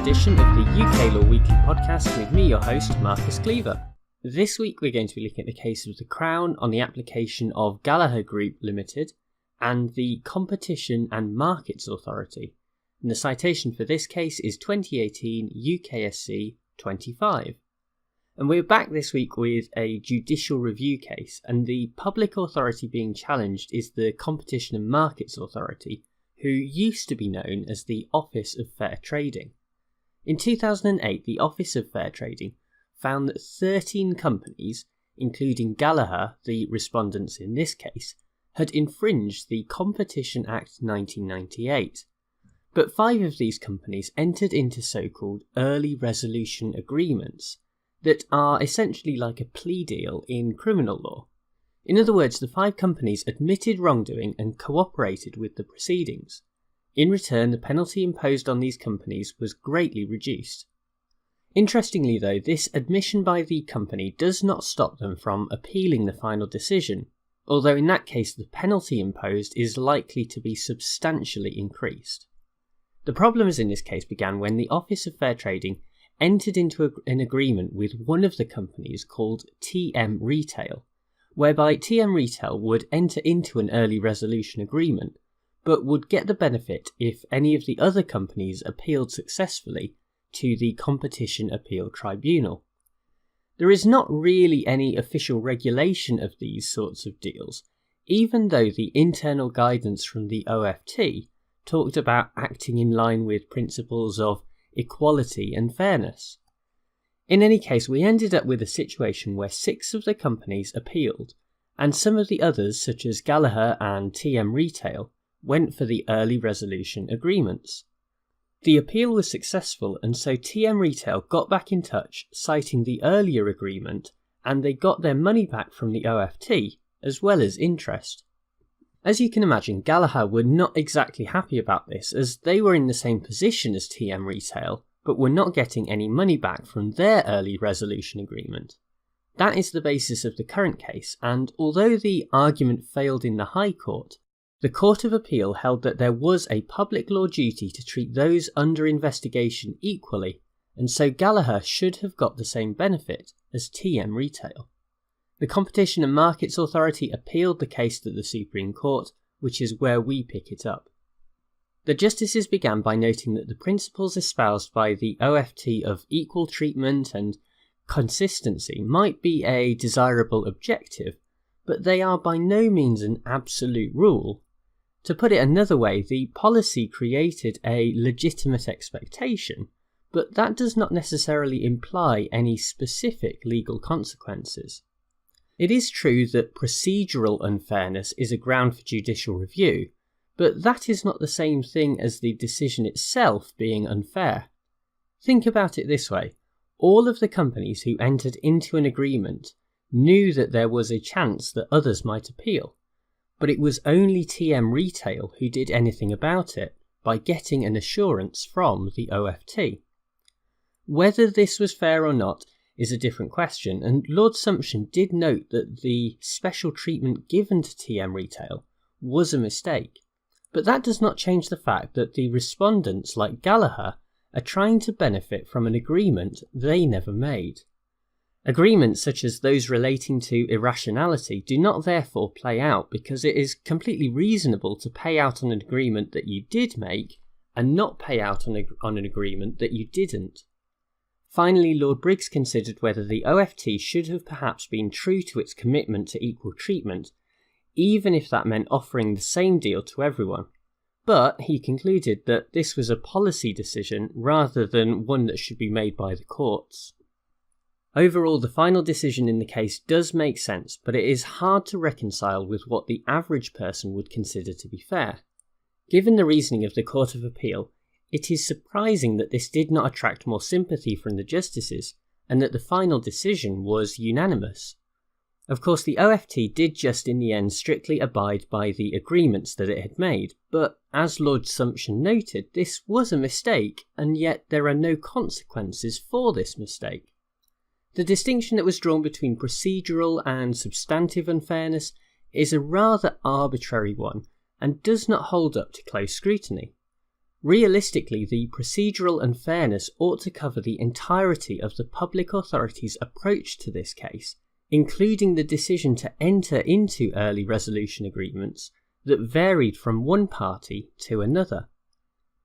edition of the UK Law Weekly podcast with me, your host, Marcus Cleaver. This week we're going to be looking at the case of the Crown on the application of Gallaher Group Limited and the Competition and Markets Authority. And the citation for this case is 2018 UKSC 25. And we're back this week with a judicial review case, and the public authority being challenged is the Competition and Markets Authority, who used to be known as the Office of Fair Trading. In 2008, the Office of Fair Trading found that 13 companies, including Gallaher, the respondents in this case, had infringed the Competition Act 1998. But 5 of these companies entered into so-called early resolution agreements that are essentially like a plea deal in criminal law. In other words, the 5 companies admitted wrongdoing and cooperated with the proceedings. In return, the penalty imposed on these companies was greatly reduced. Interestingly though, this admission by the company does not stop them from appealing the final decision, although in that case the penalty imposed is likely to be substantially increased. The problems in this case began when the Office of Fair Trading entered into an agreement with one of the companies called TM Retail, whereby TM Retail would enter into an early resolution agreement, but would get the benefit if any of the other companies appealed successfully to the Competition Appeal Tribunal. There is not really any official regulation of these sorts of deals, even though the internal guidance from the OFT talked about acting in line with principles of equality and fairness. In any case, we ended up with a situation where 6 of the companies appealed, and some of the others, such as Gallaher and TM Retail, went for the early resolution agreements. The appeal was successful, and so TM Retail got back in touch, citing the earlier agreement, and they got their money back from the OFT, as well as interest. As you can imagine, Gallaher were not exactly happy about this, as they were in the same position as TM Retail, but were not getting any money back from their early resolution agreement. That is the basis of the current case, and although the argument failed in the High Court, the Court of Appeal held that there was a public law duty to treat those under investigation equally, and so Gallaher should have got the same benefit as TM Retail. The Competition and Markets Authority appealed the case to the Supreme Court, which is where we pick it up. The justices began by noting that the principles espoused by the OFT of equal treatment and consistency might be a desirable objective, but they are by no means an absolute rule. To put it another way, the policy created a legitimate expectation, but that does not necessarily imply any specific legal consequences. It is true that procedural unfairness is a ground for judicial review, but that is not the same thing as the decision itself being unfair. Think about it this way. All of the companies who entered into an agreement knew that there was a chance that others might appeal, but it was only TM Retail who did anything about it by getting an assurance from the OFT. Whether this was fair or not is a different question, and Lord Sumption did note that the special treatment given to TM Retail was a mistake, but that does not change the fact that the respondents like Gallaher are trying to benefit from an agreement they never made. Agreements such as those relating to irrationality do not therefore play out because it is completely reasonable to pay out on an agreement that you did make and not pay out on an agreement that you didn't. Finally, Lord Briggs considered whether the OFT should have perhaps been true to its commitment to equal treatment, even if that meant offering the same deal to everyone. But he concluded that this was a policy decision rather than one that should be made by the courts. Overall, the final decision in the case does make sense, but it is hard to reconcile with what the average person would consider to be fair. Given the reasoning of the Court of Appeal, it is surprising that this did not attract more sympathy from the justices, and that the final decision was unanimous. Of course, the OFT did just in the end strictly abide by the agreements that it had made, but as Lord Sumption noted, this was a mistake, and yet there are no consequences for this mistake. The distinction that was drawn between procedural and substantive unfairness is a rather arbitrary one, and does not hold up to close scrutiny. Realistically, the procedural unfairness ought to cover the entirety of the public authority's approach to this case, including the decision to enter into early resolution agreements that varied from one party to another.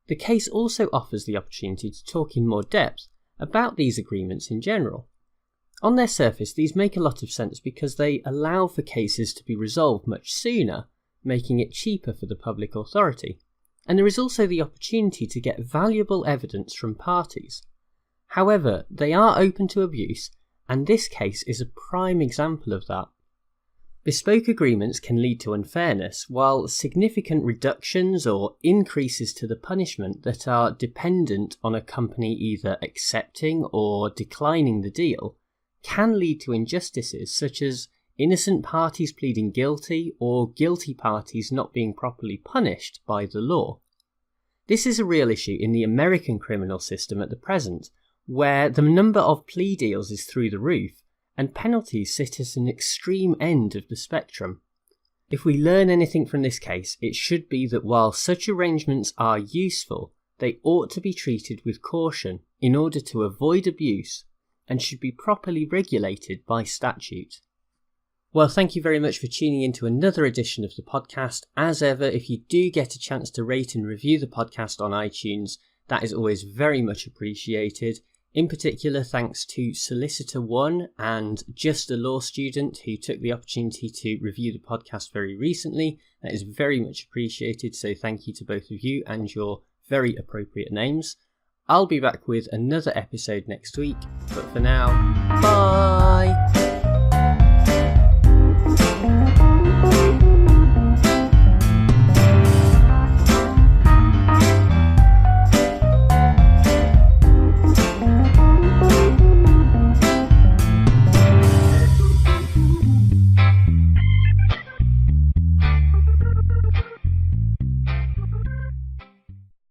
The case also offers the opportunity to talk in more depth about these agreements in general. On their surface, these make a lot of sense because they allow for cases to be resolved much sooner, making it cheaper for the public authority. And there is also the opportunity to get valuable evidence from parties. However, they are open to abuse, and this case is a prime example of that. Bespoke agreements can lead to unfairness, while significant reductions or increases to the punishment that are dependent on a company either accepting or declining the deal can lead to injustices such as innocent parties pleading guilty or guilty parties not being properly punished by the law. This is a real issue in the American criminal system at the present, where the number of plea deals is through the roof and penalties sit at an extreme end of the spectrum. If we learn anything from this case, it should be that while such arrangements are useful, they ought to be treated with caution in order to avoid abuse and should be properly regulated by statute. Well, thank you very much for tuning in to another edition of the podcast. As ever, if you do get a chance to rate and review the podcast on iTunes, that is always very much appreciated. In particular, thanks to Solicitor One and Just a Law Student who took the opportunity to review the podcast very recently. That is very much appreciated, so thank you to both of you and your very appropriate names. I'll be back with another episode next week, but for now, bye!